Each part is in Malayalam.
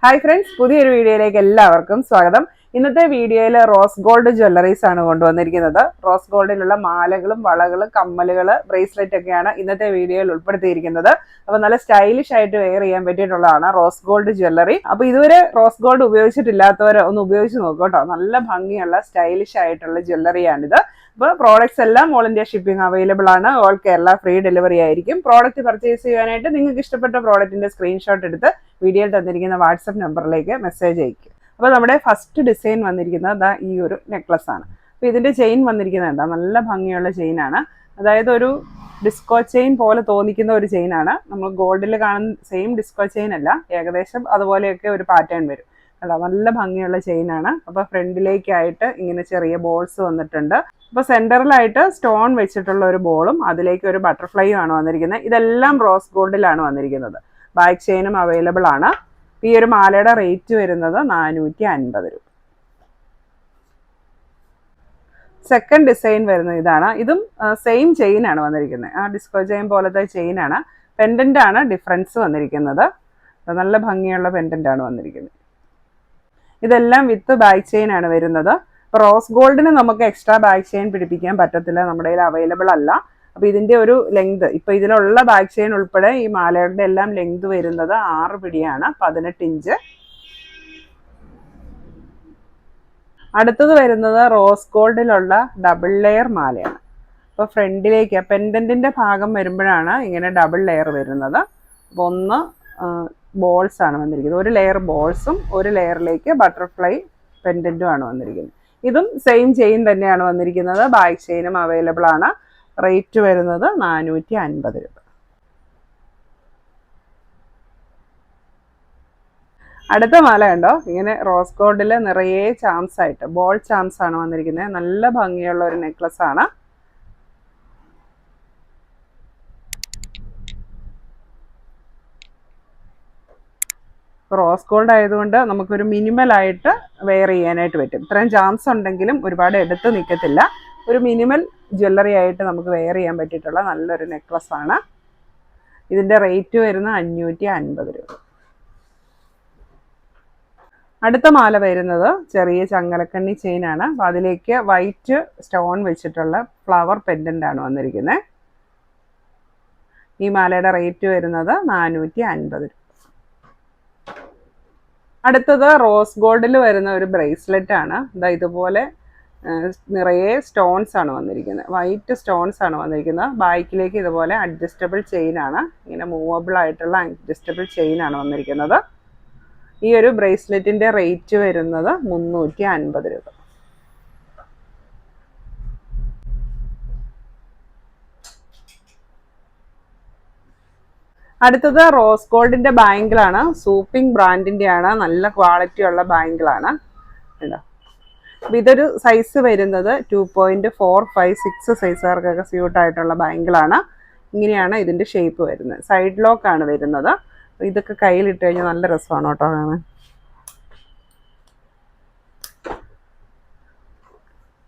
ഹായ് ഫ്രണ്ട്സ്, പുതിയൊരു വീഡിയോയിലേക്ക് എല്ലാവർക്കും സ്വാഗതം. ഇന്നത്തെ വീഡിയോയിൽ റോസ് ഗോൾഡ് ജ്വല്ലറീസ് ആണ് കൊണ്ടുവന്നിരിക്കുന്നത്. റോസ് ഗോൾഡിലുള്ള മാലകളും വളകളും കമ്മലുകൾ ബ്രേസ്ലെറ്റ് ഒക്കെയാണ് ഇന്നത്തെ വീഡിയോയിൽ ഉൾപ്പെടുത്തിയിരിക്കുന്നത്. അപ്പോൾ നല്ല സ്റ്റൈലിഷ് ആയിട്ട് വെയർ ചെയ്യാൻ പറ്റിയിട്ടുള്ളതാണ് റോസ് ഗോൾഡ് ജ്വല്ലറി. അപ്പോൾ ഇതുവരെ റോസ് ഗോൾഡ് ഉപയോഗിച്ചിട്ടില്ലാത്തവർ ഒന്ന് ഉപയോഗിച്ച് നോക്കൂ കേട്ടോ. നല്ല ഭംഗിയുള്ള സ്റ്റൈലിഷ് ആയിട്ടുള്ള ജ്വല്ലറിയാണിത്. അപ്പോൾ പ്രോഡക്ട്സ് എല്ലാം ഓൾ ഇന്ത്യ ഷിപ്പിംഗ് അവൈലബിൾ ആണ്. ഓൾ കേരള ഫ്രീ ഡെലിവറി ആയിരിക്കും. പ്രോഡക്റ്റ് പർച്ചേസ് ചെയ്യാനായിട്ട് നിങ്ങൾക്ക് ഇഷ്ടപ്പെട്ട പ്രോഡക്റ്റിന്റെ സ്ക്രീൻഷോട്ട് എടുത്ത് വീഡിയോയിൽ തന്നിരിക്കുന്ന വാട്സപ്പ് നമ്പറിലേക്ക് മെസ്സേജ് അയക്കും. അപ്പോൾ നമ്മുടെ ഫസ്റ്റ് ഡിസൈൻ വന്നിരിക്കുന്നത് ഈ ഒരു നെക്ലസ് ആണ്. അപ്പോൾ ഇതിന്റെ ചെയിൻ വന്നിരിക്കുന്നത് എന്താ, നല്ല ഭംഗിയുള്ള ചെയിനാണ്. അതായത് ഒരു ഡിസ്കോ ചെയിൻ പോലെ തോന്നിക്കുന്ന ഒരു ചെയിനാണ്. നമ്മൾ ഗോൾഡിൽ കാണുന്ന സെയിം ഡിസ്കോ ചെയിൻ അല്ല, ഏകദേശം അതുപോലെയൊക്കെ ഒരു പാറ്റേൺ വരും. അല്ല, നല്ല ഭംഗിയുള്ള ചെയിനാണ്. അപ്പോൾ ഫ്രണ്ടിലേക്കായിട്ട് ഇങ്ങനെ ചെറിയ ബോൾസ് വന്നിട്ടുണ്ട്. അപ്പോൾ സെന്ററിലായിട്ട് സ്റ്റോൺ വെച്ചിട്ടുള്ള ഒരു ബോളും അതിലേക്ക് ഒരു ബട്ടർഫ്ലൈയും ആണ് വന്നിരിക്കുന്നത്. ഇതെല്ലാം റോസ് ഗോൾഡിലാണ് വന്നിരിക്കുന്നത്. ബാക്ക് ചെയിനും അവൈലബിൾ ആണ്. ഈ ഒരു മാലയുടെ റേറ്റ് വരുന്നത് 450 രൂപ. സെക്കൻഡ് ഡിസൈൻ വരുന്നത് ഇതാണ്. ഇതും സെയിം ചെയിൻ ആണ് വന്നിരിക്കുന്നത്. ആ ഡിസ്കോ ചെയിൻ പോലത്തെ ചെയിൻ ആണ്. പെൻഡന്റ് ആണ് ഡിഫറൻസ് വന്നിരിക്കുന്നത്. നല്ല ഭംഗിയുള്ള പെൻഡന്റ് ആണ് വന്നിരിക്കുന്നത്. ഇതെല്ലാം വിത്ത് ബാക്ക് ചെയിൻ ആണ് വരുന്നത്. റോസ് ഗോൾഡിന് നമുക്ക് എക്സ്ട്രാ ബാക്ക് ചെയിൻ പിടിപ്പിക്കാൻ പറ്റത്തില്ല, നമ്മുടെ കയ്യിൽ അവൈലബിൾ അല്ല. അപ്പൊ ഇതിന്റെ ഒരു ലെങ്ത്, ഇപ്പൊ ഇതിലുള്ള ബാക്ക് ചെയിൻ ഉൾപ്പെടെ ഈ മാലയുടെ എല്ലാം ലെങ്ത് വരുന്നത് 6 പിടിയാണ്, 18 ഇഞ്ച്. അടുത്തത് വരുന്നത് റോസ് ഗോൾഡിലുള്ള ഡബിൾ ലെയർ മാലയാണ്. അപ്പൊ ഫ്രണ്ടിലേക്ക് പെൻഡന്റിന്റെ ഭാഗം വരുമ്പോഴാണ് ഇങ്ങനെ ഡബിൾ ലെയർ വരുന്നത്. അപ്പൊ ഒന്ന് ബോൾസ് ആണ് വന്നിരിക്കുന്നത്. ഒരു ലെയർ ബോൾസും ഒരു ലെയറിലേക്ക് ബട്ടർഫ്ലൈ പെൻഡന്റും ആണ് വന്നിരിക്കുന്നത്. ഇതും സെയിം ചെയിൻ തന്നെയാണ് വന്നിരിക്കുന്നത്. ബാക്ക് ചെയിനും അവൈലബിൾ ആണ്. റേറ്റ് വരുന്നത് 450 രൂപ. അടുത്ത മാല കണ്ടോ, ഇങ്ങനെ റോസ് ഗോൾഡിൽ നിറയെ ചാംസ് ആയിട്ട് ബോൾ ചാംസ് ആണ് വന്നിരിക്കുന്നത്. നല്ല ഭംഗിയുള്ള ഒരു നെക്ലസ് ആണ്. റോസ് ഗോൾഡ് ആയതുകൊണ്ട് നമുക്കൊരു മിനിമൽ ആയിട്ട് വെയർ ചെയ്യാനായിട്ട് പറ്റും. ഇത്രയും ചാംസ് ഉണ്ടെങ്കിലും ഒരുപാട് എടുത്ത് നിൽക്കത്തില്ല. ഒരു മിനിമൽ ജ്വല്ലറി ആയിട്ട് നമുക്ക് വെയർ ചെയ്യാൻ പറ്റിയിട്ടുള്ള നല്ലൊരു നെക്ലസ് ആണ്. ഇതിന്റെ റേറ്റ് വരുന്നത് 550 രൂപ. അടുത്ത മാല വരുന്നത് ചെറിയ ചങ്ങലക്കണ്ണി ചെയിൻ ആണ്. അപ്പം അതിലേക്ക് വൈറ്റ് സ്റ്റോൺ വെച്ചിട്ടുള്ള ഫ്ലവർ പെൻഡന്റ് ആണ് വന്നിരിക്കുന്നത്. ഈ മാലയുടെ റേറ്റ് വരുന്നത് 450 രൂപ. അടുത്തത് റോസ് ഗോൾഡിൽ വരുന്ന ഒരു ബ്രേസ്ലെറ്റ് ആണ്. ഇതുപോലെ നിറയെ സ്റ്റോൺസ് ആണ് വന്നിരിക്കുന്നത്. വൈറ്റ് സ്റ്റോൺസ് ആണ് വന്നിരിക്കുന്നത്. ബാക്കിലേക്ക് ഇതുപോലെ അഡ്ജസ്റ്റബിൾ ചെയിൻ ആണ്, ഇങ്ങനെ മൂവബിൾ ആയിട്ടുള്ള അഡ്ജസ്റ്റബിൾ ചെയിൻ ആണ് വന്നിരിക്കുന്നത്. ഈ ഒരു ബ്രേസ്ലെറ്റിന്റെ റേറ്റ് വരുന്നത് 350 രൂപ. അടുത്തത് റോസ് ഗോൾഡിന്റെ ബാങ്കിളാണ്. സൂപ്പിംഗ് ബ്രാൻഡിന്റെ ആണ്. നല്ല ക്വാളിറ്റി ഉള്ള ബാങ്കിളാണ്. ഇതൊരു സൈസ് വരുന്നത് 2.456 സൈസുകാർക്കൊക്കെ സ്യൂട്ട് ആയിട്ടുള്ള ബാങ്കിളാണ്. ഇങ്ങനെയാണ് ഇതിന്റെ ഷേപ്പ് വരുന്നത്. സൈഡ് ലോക്ക് ആണ് വരുന്നത്. ഇതൊക്കെ കയ്യിലിട്ട് കഴിഞ്ഞാൽ നല്ല രസമാണ് കേട്ടോ കാണാൻ.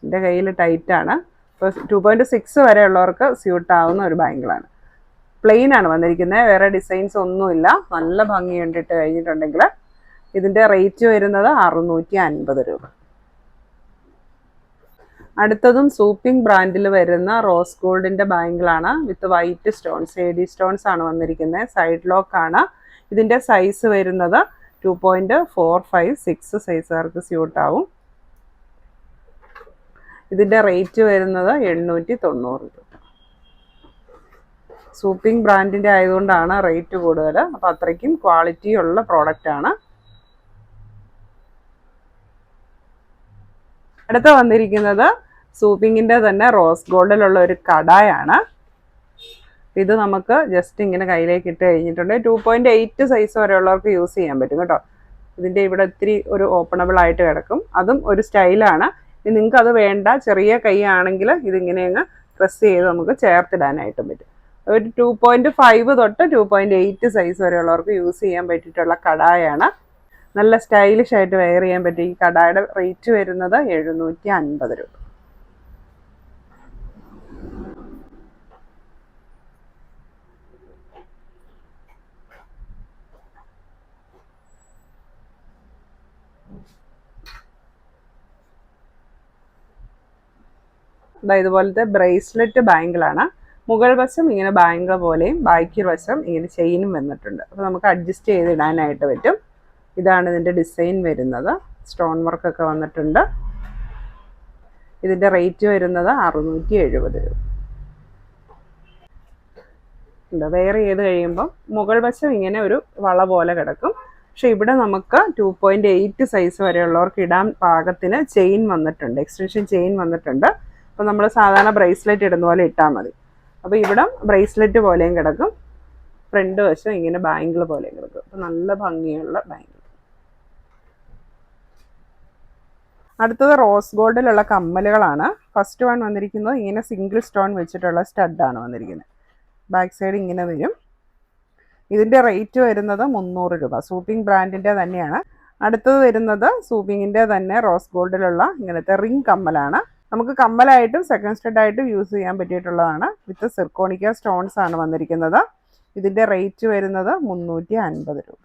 എൻ്റെ കയ്യിൽ ടൈറ്റ് ആണ്. ഇപ്പോൾ 2.6 വരെ ഉള്ളവർക്ക് സ്യൂട്ട് ആവുന്ന ഒരു ബാങ്കിളാണ്. പ്ലെയിൻ ആണ് വന്നിരിക്കുന്നത്, വേറെ ഡിസൈൻസ് ഒന്നുമില്ല. നല്ല ഭംഗിയുണ്ട് ഇട്ട് കഴിഞ്ഞിട്ടുണ്ടെങ്കിൽ. ഇതിന്റെ റേറ്റ് വരുന്നത് 650 രൂപ. അടുത്തതും സൂപ്പിംഗ് ബ്രാൻഡിൽ വരുന്ന റോസ് ഗോൾഡിന്റെ ബാങ്കിളാണ്. With white stones, AD stones ആണ് വന്നിരിക്കുന്നത്. സൈഡ് ലോക്ക് ആണ്. ഇതിന്റെ സൈസ് വരുന്നത് 2.456 സൈസുകാർക്ക് സ്യൂട്ട് ആവും. ഇതിന്റെ റേറ്റ് വരുന്നത് 890 രൂപ. സൂപ്പിംഗ് ബ്രാൻഡിന്റെ ആയതുകൊണ്ടാണ് റേറ്റ് കൂടുതൽ. അപ്പം അത്രയ്ക്കും ക്വാളിറ്റി ഉള്ള പ്രോഡക്റ്റ് ആണ്. അടുത്ത വന്നിരിക്കുന്നത് സൂപ്പിങ്ങിന്റെ തന്നെ റോസ് ഗോൾഡിലുള്ള ഒരു കടായാണ്. ഇത് നമുക്ക് ജസ്റ്റ് ഇങ്ങനെ കയ്യിലേക്ക് ഇട്ട് കഴിഞ്ഞിട്ടുണ്ടെങ്കിൽ 2.8 സൈസ് വരെയുള്ളവർക്ക് യൂസ് ചെയ്യാൻ പറ്റും കേട്ടോ. ഇതിന്റെ ഇവിടെ ഇത്തിരി ഒരു ഓപ്പണബിൾ ആയിട്ട് കിടക്കും. അതും ഒരു സ്റ്റൈലാണ്. നിങ്ങൾക്ക് അത് വേണ്ട, ചെറിയ കൈ ആണെങ്കിൽ ഇതിങ്ങനെ അങ്ങ് പ്രസ് ചെയ്ത് നമുക്ക് ചേർത്തിടാനായിട്ടും പറ്റും. ഒരു 2.5 തൊട്ട് 2.8 സൈസ് വരെയുള്ളവർക്ക് യൂസ് ചെയ്യാൻ പറ്റിയിട്ടുള്ള കടായാണ്. നല്ല സ്റ്റൈലിഷ് ആയിട്ട് വെയർ ചെയ്യാൻ പറ്റും. ഈ കടായുടെ റേറ്റ് വരുന്നത് 750 രൂപ. ഇതുപോലത്തെ ബ്രേസ്ലെറ്റ് ബാങ്കിളാണ്. മുകൾ വശം ഇങ്ങനെ ബാങ്കിൾ പോലെയും ബാക്കി വശം ഇങ്ങനെ ചെയിനും വന്നിട്ടുണ്ട്. അപ്പോൾ നമുക്ക് അഡ്ജസ്റ്റ് ചെയ്ത് ഇടാനായിട്ട് പറ്റും. ഇതാണ് ഇതിൻ്റെ ഡിസൈൻ വരുന്നത്. സ്റ്റോൺ വർക്കൊക്കെ വന്നിട്ടുണ്ട്. ഇതിൻ്റെ റേറ്റ് വരുന്നത് 670 രൂപ. വെയർ ചെയ്ത് കഴിയുമ്പം മുകൾ വശം ഇങ്ങനെ ഒരു വള പോലെ കിടക്കും. പക്ഷെ ഇവിടെ നമുക്ക് 2.8 സൈസ് വരെയുള്ളവർക്ക് ഇടാൻ പാകത്തിന് ചെയിൻ വന്നിട്ടുണ്ട്, എക്സ്റ്റൻഷൻ ചെയിൻ വന്നിട്ടുണ്ട്. അപ്പോൾ നമ്മൾ സാധാരണ ബ്രേസ്ലെറ്റ് ഇടുന്ന പോലെ ഇട്ടാൽ മതി. അപ്പോൾ ഇവിടെ ബ്രേസ്ലെറ്റ് പോലെയും കിടക്കും, ഫ്രണ്ട് വശം ഇങ്ങനെ ബാങ്കിൾ പോലെയും കിടക്കും. അപ്പോൾ നല്ല ഭംഗിയുള്ള ബാങ്കിൾ. അടുത്തത് റോസ് ഗോൾഡിലുള്ള കമ്മലുകളാണ്. ഫസ്റ്റ് വൺ വന്നിരിക്കുന്നത് ഇങ്ങനെ സിംഗിൾ സ്റ്റോൺ വെച്ചിട്ടുള്ള സ്റ്റഡാണ് വന്നിരിക്കുന്നത്. ബാക്ക് സൈഡ് ഇങ്ങനെ വരും. ഇതിൻ്റെ റേറ്റ് വരുന്നത് 300 രൂപ. സൂപ്പിംഗ് ബ്രാൻഡിൻ്റെ തന്നെയാണ്. അടുത്തത് വരുന്നത് സൂപ്പിങ്ങിൻ്റെ തന്നെ റോസ് ഗോൾഡിലുള്ള ഇങ്ങനത്തെ റിംഗ് കമ്മലാണ്. നമുക്ക് കമ്മലായിട്ടും സെക്കൻഡ് സ്റ്റഡായിട്ടും യൂസ് ചെയ്യാൻ പറ്റിയിട്ടുള്ളതാണ്. വിത്ത് സിർക്കോണിക്ക സ്റ്റോൺസ് ആണ് വന്നിരിക്കുന്നത്. ഇതിൻ്റെ റേറ്റ് വരുന്നത് 350 രൂപ.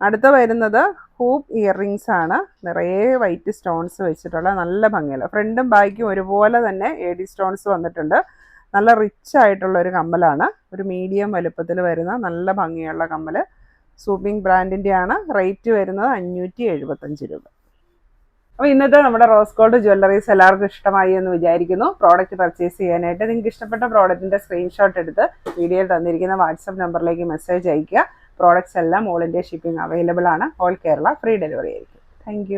അടുത്ത വരുന്നത് ഹൂപ്പ് ഇയറിങ്സ് ആണ്. നിറയെ വൈറ്റ് സ്റ്റോൺസ് വെച്ചിട്ടുള്ള നല്ല ഭംഗിയുള്ള, ഫ്രണ്ടും ബാക്കും ഒരുപോലെ തന്നെ AD സ്റ്റോൺസ് വന്നിട്ടുണ്ട്. നല്ല റിച്ച് ആയിട്ടുള്ള ഒരു കമ്മലാണ്. ഒരു മീഡിയം വലുപ്പത്തിൽ വരുന്ന നല്ല ഭംഗിയുള്ള കമ്മൽ. സൂപ്പിംഗ് ബ്രാൻഡിൻ്റെ ആണ്. റേറ്റ് വരുന്നത് 575 രൂപ. അപ്പോൾ ഇന്നത്തെ നമ്മുടെ റോസ് ഗോൾഡ് ജ്വല്ലറീസ് എല്ലാവർക്കും ഇഷ്ടമായി എന്ന് വിചാരിക്കുന്നു. പ്രോഡക്റ്റ് പർച്ചേസ് ചെയ്യാനായിട്ട് നിങ്ങൾക്ക് ഇഷ്ടപ്പെട്ട പ്രോഡക്റ്റിൻ്റെ സ്ക്രീൻഷോട്ട് എടുത്ത് വീഡിയോയിൽ തന്നിരിക്കുന്ന വാട്സപ്പ് നമ്പറിലേക്ക് മെസ്സേജ് അയയ്ക്കുക. പ്രോഡക്റ്റ്സ് എല്ലാം ഓൾ ഇന്ത്യ ഷിപ്പിംഗ് അവൈലബിൾ ആണ്. ഓൾ കേരള ഫ്രീ ഡെലിവറി ആയിരിക്കും. താങ്ക്